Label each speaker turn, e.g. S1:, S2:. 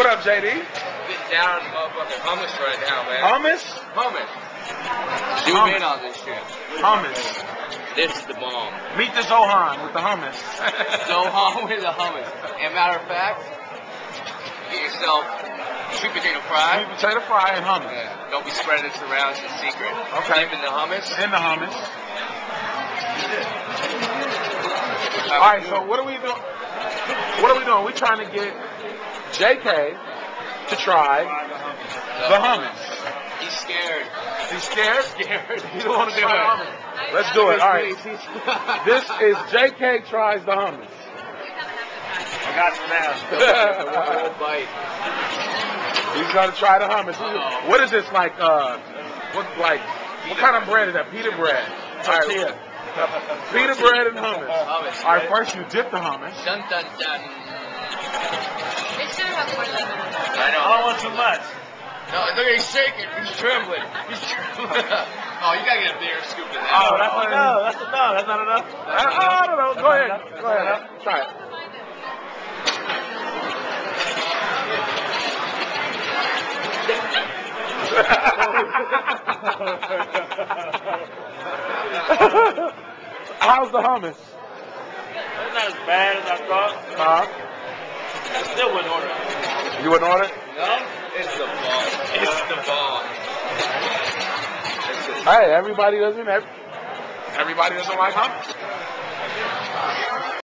S1: What up, JD?
S2: Getting down motherfucking hummus right now, man.
S1: Hummus?
S2: Hummus. Zoom in on this shit.
S1: Hummus.
S2: This is the bomb.
S1: Meet the Zohan with the hummus.
S2: Zohan with the hummus. And matter of fact, get yourself sweet potato fry.
S1: Sweet potato fry and hummus.
S2: Yeah. Don't be spreading this around. It's a secret.
S1: Okay.
S2: Dip in the hummus.
S1: In the hummus. All right, so what are we doing? What are we doing? We're trying to get JK to try the hummus.
S2: He's scared.
S1: He's scared?
S2: Scared.
S1: He don't want to try the hummus. Let's do it. All right. This is JK tries the hummus.
S3: I got you now.
S2: One whole bite.
S1: He's gonna try the hummus. What is this like? What kind of bread is that? Pita bread. All right. Pita bread and hummus.
S2: Hummus.
S1: All right. First you dip the hummus.
S2: Dun dun dun.
S4: It should have more lemon.
S2: I know.
S3: I don't want too much.
S2: No, look at he's shaking. He's trembling. He's trembling. Oh, you gotta get a bigger scoop than that.
S1: Oh, that's not enough.
S3: That's not enough.
S1: I don't know. Go ahead. Go ahead. Try it. How's the hummus?
S3: It's not as bad as I thought. I still wouldn't order it.
S1: You wouldn't order it?
S2: No? It's the bomb. It's the bomb.
S1: Hey, everybody doesn't like hummus.